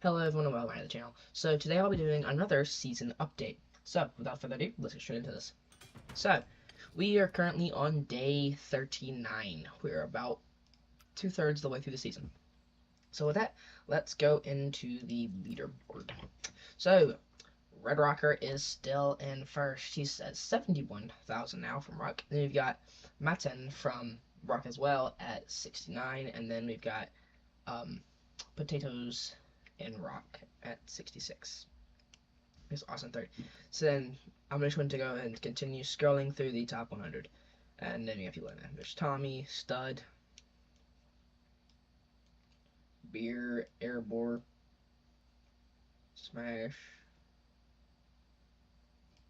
Hello everyone and welcome back to the channel. So today I'll be doing another season update. So without further ado, let's get straight into this. So we are currently on day 39. We're about 2/3 of the way through the season. So with that, let's go into the leaderboard. So Red Rocker is still in first. He's at 71,000 now from Rock. Then we've got Matten from Rock as well at 69, and then we've got Potatoes in Rock at 66. It's awesome third. So then I'm just going to go and continue scrolling through the top 100. And then we have people in there. There's Tommy, Stud, Beer, Airbor, Smash.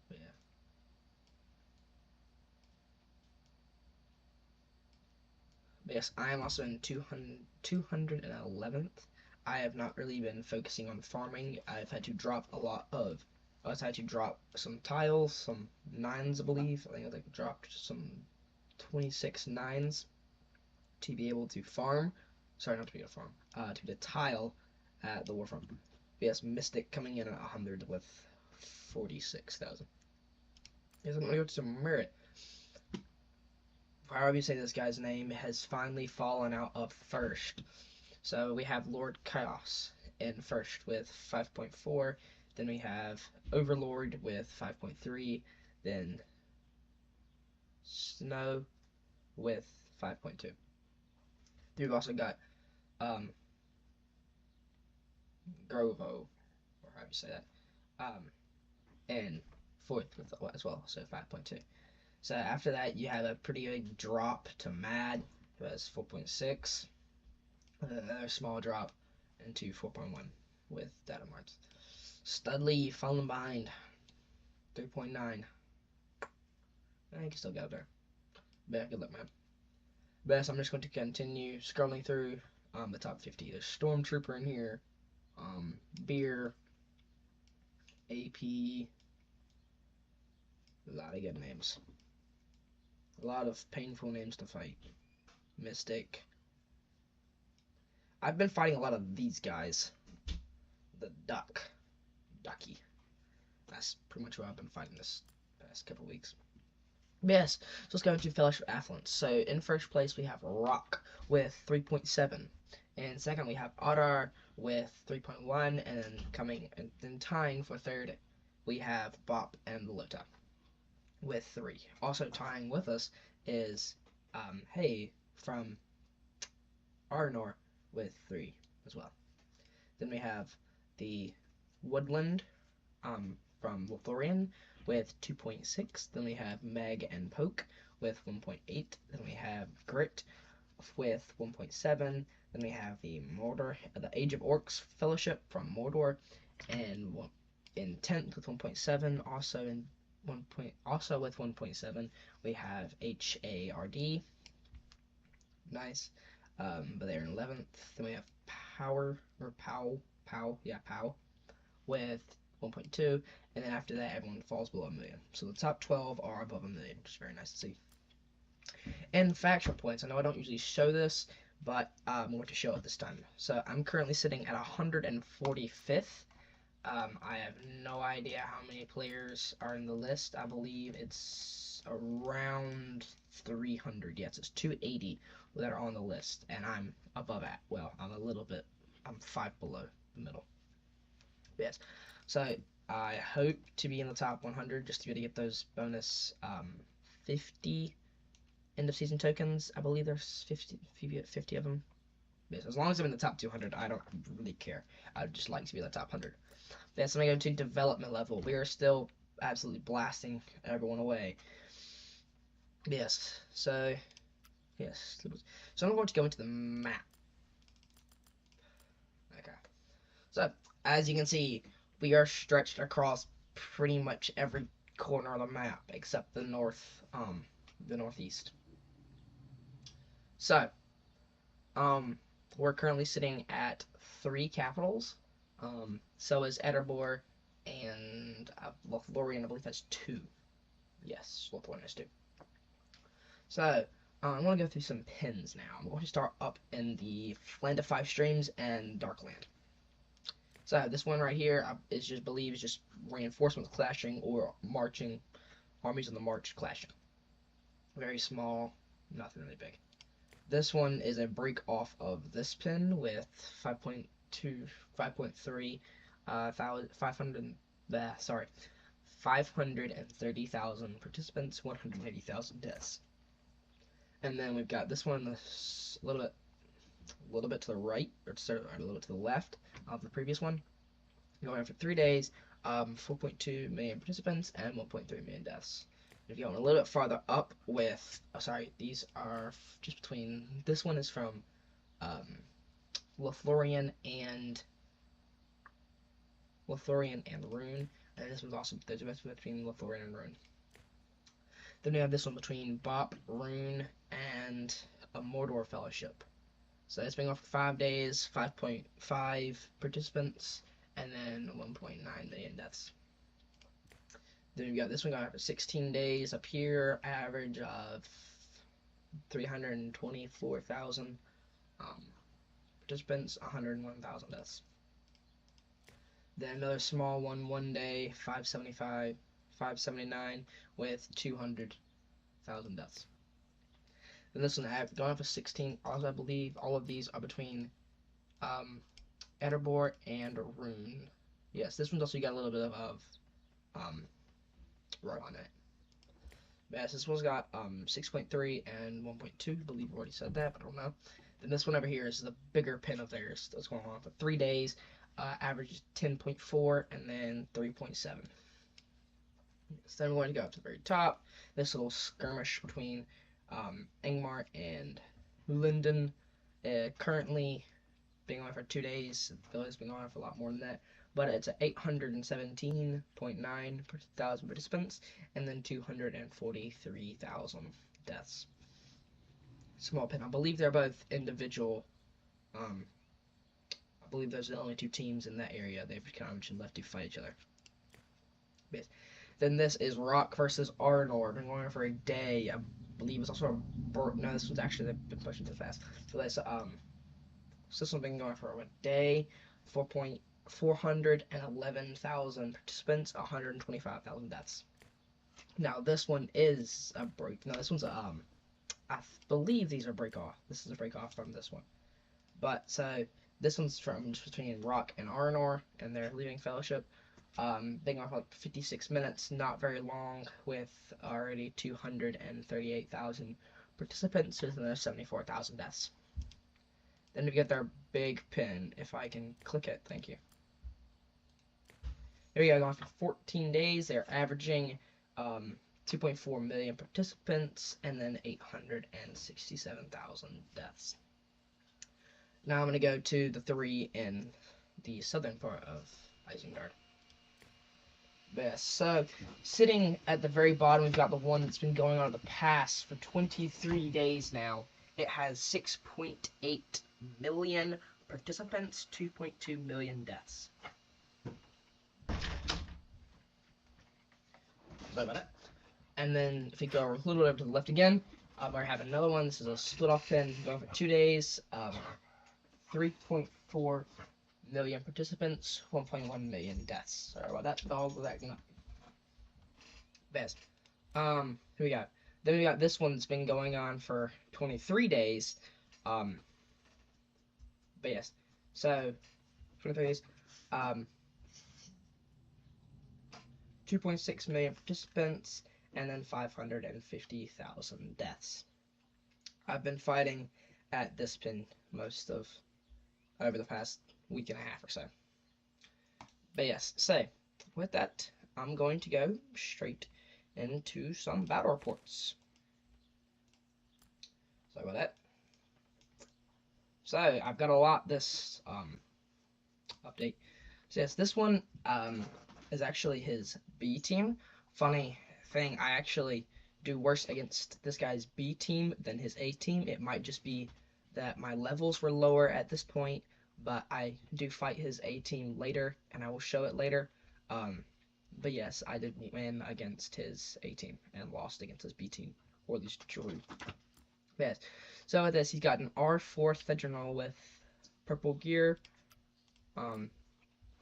Yeah. But yes, I am also in 211th. I have not really been focusing on farming. I've had to drop a lot of. I had to drop some tiles, some 9s, I believe. I think I dropped some 26 9s to be able to farm. Sorry, not to be able to farm. To the tile at the Warfarm. Yes, Mystic coming in at 100 with 46,000. Yes, I'm gonna go to some merit. However you say this guy's name has finally fallen out of first. So we have Lord Chaos in first with 5.4. Then we have Overlord with 5.3. Then Snow with 5.2. We've also got Grovo, or how do you say that, in fourth with as well, so 5.2. So after that, you have a pretty big drop to Mad, who has 4.6. Another small drop into 4.1 with Data Marts. Studley falling behind 3.9. I can still get up there. But good luck, man. But I'm just going to continue scrolling through the top 50. There's Stormtrooper in here, Beer, AP, a lot of good names. A lot of painful names to fight. Mystic. I've been fighting a lot of these guys. The Ducky. That's pretty much what I've been fighting this past couple weeks. Yes, so let's go into Fellowship Affluence. So in first place we have Rock with 3.7. And second we have Otter with 3.1. And then tying for third we have Bop and Lota with 3. Also tying with us is Hey from Arnor with 3 as well. Then we have the Woodland from Lothorian with 2.6. Then we have Meg and Poke with 1.8. Then we have Grit with 1.7. Then we have the Age of Orcs Fellowship from Mordor, and in 10th with 1.7. Also with 1.7 we have HARD. Nice. But they're in 11th. Then we have Pow with 1.2, and then after that everyone falls below 1 million. So the top 12 are above 1 million, which is very nice to see. And factual points. I know I don't usually show this, but I'm going to show it this time. So I'm currently sitting at 145th. I have no idea how many players are in the list. I believe it's around 300. Yes, it's 280 that are on the list, and I'm above it. Well, I'm 5 below the middle. Yes, so I hope to be in the top 100 just to be able to get those bonus 50 end of season tokens. I believe there's 50 of them. Yes, as long as I'm in the top 200, I don't really care. I'd just like to be in the top 100. Yes, I'm going to go to development level. We are still absolutely blasting everyone away. Yes, so yes. So I'm going to go into the map. Okay. So, as you can see, we are stretched across pretty much every corner of the map except the northeast. So, we're currently sitting at 3 capitals. So is Eterbor, and Lothlorien, I believe that's 2. Yes, Lothlorien is 2. So, I want to go through some pins now. I'm going to start up in the Land of 5 Streams and Darkland. So this one right here is just believed is just reinforcements clashing or marching armies on the march clashing. Very small, nothing really big. This one is a break off of this pin with 5.2, 5.3, 530,000 participants, 180,000 deaths. And then we've got this one a little bit to the right, or a little bit to the left of the previous one. Going on for 3 days, 4.2 million participants and 1.3 million deaths. If you're going a little bit farther up with, these are just between, this one is from Lothlorien and Rune, and this one's also between Lothlorien and Rune. Then we have this one between Bop, Rune, and a Mordor Fellowship. So it's been on for 5 days, 5.5 participants, and then 1.9 million deaths. Then we got this one going on for 16 days up here, average of 324,000 participants, 101,000 deaths. Then another small one day, 579 with 200,000 deaths. Then this one going on for 16. Also, I believe all of these are between Erebor and Rune. Yes, this one's also got a little bit of right on it. Yes, this one's got 6.3 and 1.2. I believe I already said that, but I don't know. Then this one over here is the bigger pin of theirs that's going on for 3 days. Average 10.4 and then 3.7. So then we're going to go up to the very top. This little skirmish between Angmar and Linden. Currently being on for 2 days, though it's been on for a lot more than that. But it's at 817.9 thousand participants and then 243,000 deaths. Small pin. I believe they're both individual. I believe those are the only 2 teams in that area. They've kind of left to fight each other. But then this is Rock versus Arnor. Been going on for a day. I believe it's also a no. This one's actually they've been pushing too fast. So that's so this one's been going for a day. 411,000 participants, 125,000 deaths. Now this one is a break. No, this one's a I believe these are break off. This is a break off from this one. But so this one's from just between Rock and Arnor, and they're leaving Fellowship. Being off like 56 minutes, not very long, with already 238,000 participants, with another 74,000 deaths. Then we get their big pin, if I can click it, thank you. Here we go, going for 14 days, they're averaging 2.4 million participants, and then 867,000 deaths. Now I'm going to go to the 3 in the southern part of Isengard. Yes, so sitting at the very bottom, we've got the one that's been going on the pass for 23 days now. It has 6.8 million participants, 2.2 million deaths. Sorry about that. And then if we go a little bit over to the left again, I have another one. This is a split off pin going for 2 days. 3.4 million participants, 1.1 million deaths. Sorry about that. All of that best. Here we go. Then we got this one that's been going on for 23 days. But yes. So 23 days. 2.6 million participants, and then 550,000 deaths. I've been fighting at this pin most of over the past week and a half or so. But yes, so with that, I'm going to go straight into some battle reports. Sorry about that. So I've got a lot this update. So yes, this one is actually his B team. Funny thing, I actually do worse against this guy's B team than his A team. It might just be that my levels were lower at this point, but I do fight his A team later, and I will show it later. But yes, I did win against his A team and lost against his B team, or at least drew. Yes. So with this, he's got an R4 Thedronol with purple gear.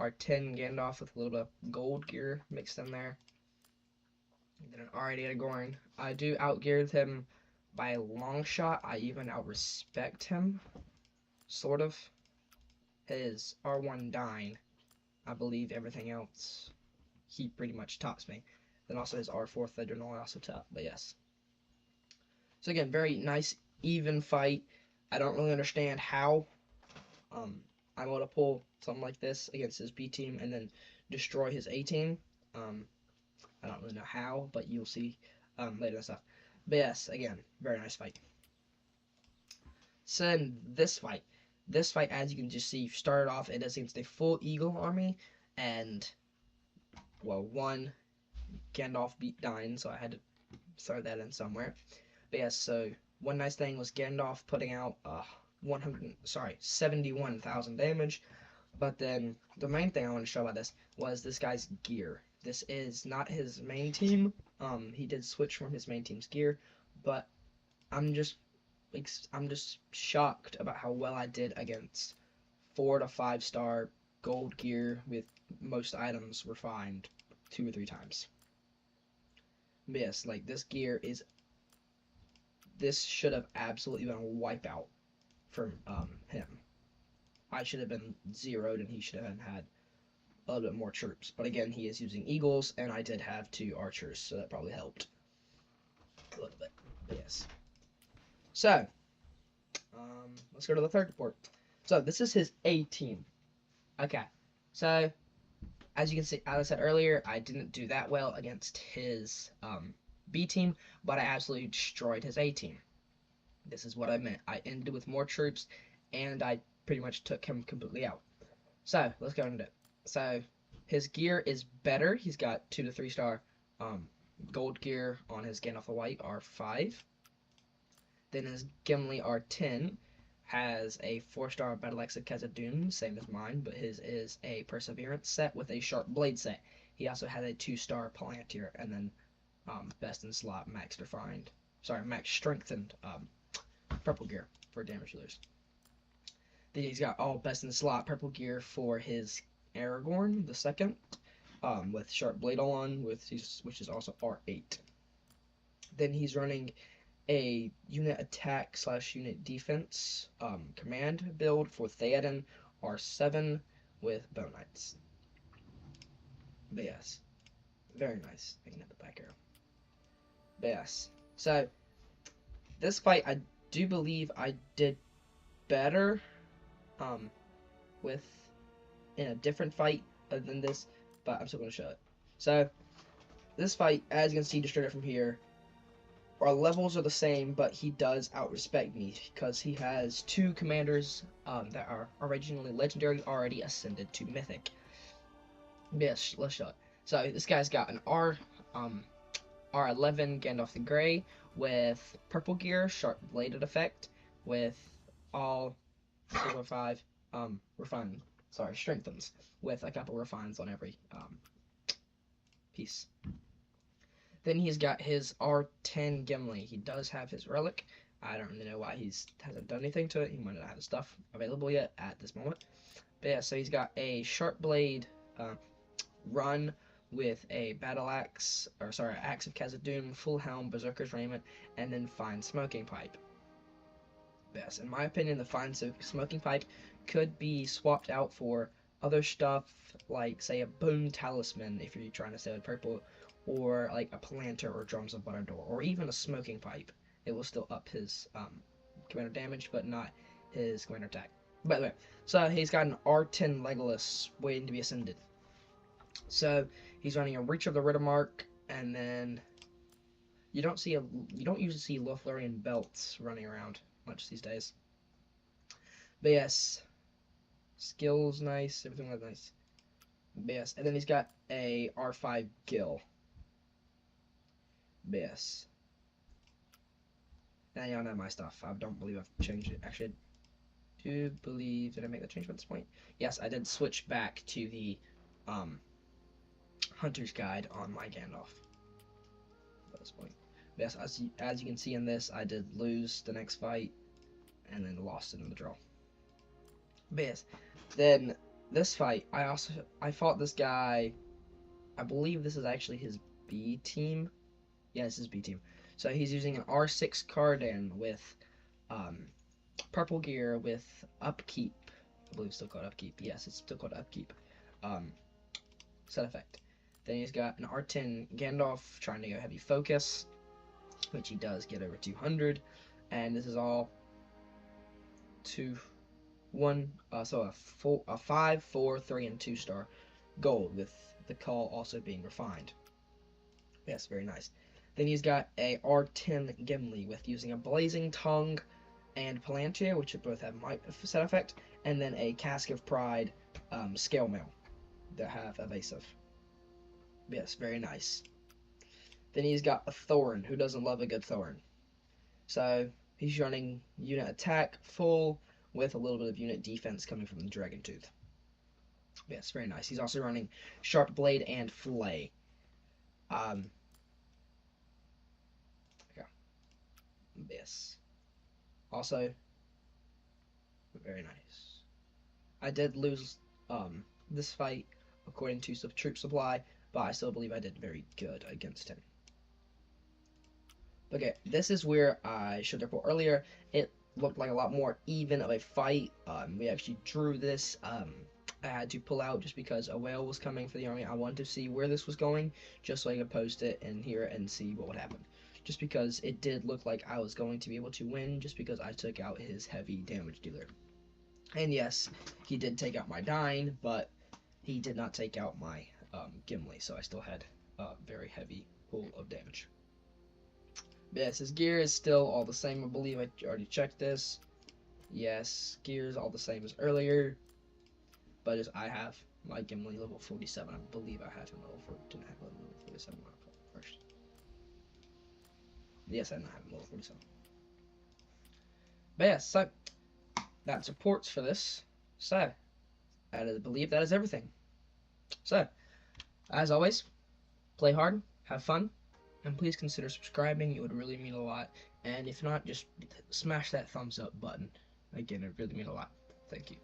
R10 Gandalf with a little bit of gold gear mixed in there. And then an R8 Aragorn. I do outgear him by a long shot. I even outrespect him, sort of. His R1 Dine, I believe everything else, he pretty much tops me. Then also his R4 Thedronol also top, but yes. So again, very nice, even fight. I don't really understand how I'm able to pull something like this against his B team and then destroy his A team. I don't really know how, but you'll see later and stuff. But yes, again, very nice fight. So in this fight, as you can just see, started off it is against a full Eagle army, and well, one Gandalf beat Dine, so I had to throw that in somewhere. But yes, so one nice thing was Gandalf putting out 71,000 damage. But then the main thing I want to show about this was this guy's gear. This is not his main team. He did switch from his main team's gear, but I'm just shocked about how well I did against 4 to 5 star gold gear with most items refined 2 or 3 times. But yes, like this gear is. This should have absolutely been a wipeout from him. I should have been zeroed and he should have had a little bit more troops. But again, he is using Eagles, and I did have 2 archers, so that probably helped a little bit. But yes. So, let's go to the third report. So, this is his A team. Okay. So, as you can see, as I said earlier, I didn't do that well against his B team, but I absolutely destroyed his A team. This is what I meant. I ended with more troops, and I pretty much took him completely out. So, let's go into it. So, his gear is better. He's got 2 to 3 star gold gear on his Gandalf the White R5. Then his Gimli R10 has a 4-star Battle Axe of Khazad-dûm, same as mine, but his is a Perseverance set with a Sharp Blade set. He also has a 2-star Palantir, and then best in slot max strengthened purple gear for damage dealers. Then he's got all best in slot purple gear for his Aragorn the second, with Sharp Blade on, which is also R8. Then he's running a unit attack / unit defense command build for Theoden R7 with Bow Knights. But yes, very nice. I can hit the back arrow. But yes, so this fight I do believe I did better with in a different fight other than this, but I'm still going to show it. So this fight, as you can see just straight up from here, our levels are the same, but he does outrespect me because he has 2 commanders that are originally legendary already ascended to mythic. Yes, let's show it. So this guy's got an R11 Gandalf the Grey with purple gear, sharp bladed effect, with all silver 5 strengthens, with a couple refines on every piece. Then he's got his R10 Gimli. He does have his relic. I don't really know why he hasn't done anything to it. He might not have the stuff available yet at this moment. But yeah, so he's got a sharp blade run with a battle axe, axe of Khazad-dûm, full helm, berserker's raiment, and then fine smoking pipe. Yes, in my opinion, the fine smoking pipe could be swapped out for other stuff, like say a bone talisman if you're trying to stay with purple, or like a Palantir or drums of Butterdor, or even a smoking pipe. It will still up his commander damage, but not his commander attack. By the way, so he's got an R10 Legolas waiting to be ascended. So he's running a Reach of the Riddermark, and then you don't usually see Lothlorien belts running around much these days. But yes, skills nice, everything was nice. But yes, and then he's got a R5 Gil. But yes. Now y'all know my stuff. I don't believe I've changed it. Actually, I do believe, did I make that change at this point? Yes, I did switch back to the Hunter's Guide on my Gandalf at this point. But yes, as you can see in this, I did lose the next fight and then lost it in the draw. But yes, then this fight, I fought this guy. I believe this is actually his B team. Yeah, this is B team. So he's using an R6 Cardan with purple gear with upkeep. I believe it's still called upkeep. Yes, it's still called upkeep. Um, Set effect. Then he's got an R10 Gandalf trying to go heavy focus, which he does get over 200. And this is all 2, 1, so a 5, 4, 3, and 2 star gold, with the call also being refined. Yes, very nice. Then he's got a R10 Gimli with using a Blazing Tongue and Palantir, which both have might set effect, and then a Cask of Pride Scale Mail that have evasive. Yes, very nice. Then he's got a Thorin, who doesn't love a good Thorin. So he's running unit attack full with a little bit of unit defense coming from the Dragon Tooth. Yes, very nice. He's also running Sharp Blade and Flay. Yeah. Yes. Also, very nice. I did lose this fight according to troop supply, but I still believe I did very good against him. Okay, this is where I showed the report earlier. It looked like a lot more even of a fight. We actually drew this. I had to pull out just because a whale was coming for the army. I wanted to see where this was going, just so I could post it and hear it and see what would happen. Just because it did look like I was going to be able to win, just because I took out his heavy damage dealer. And yes, he did take out my Dine, but he did not take out my Gimli, so I still had a very heavy pool of damage. But yes, his gear is still all the same. I believe I already checked this. Yes, gear is all the same as earlier. But as I have my Gimli level 47, I believe I had him level 4. Didn't have level 47 first. Yes, I didn't have him level 47. But yes, so that's reports for this. So I believe that is everything. So, as always, play hard, have fun, and please consider subscribing. It would really mean a lot. And if not, just smash that thumbs up button. Again, it would really mean a lot. Thank you.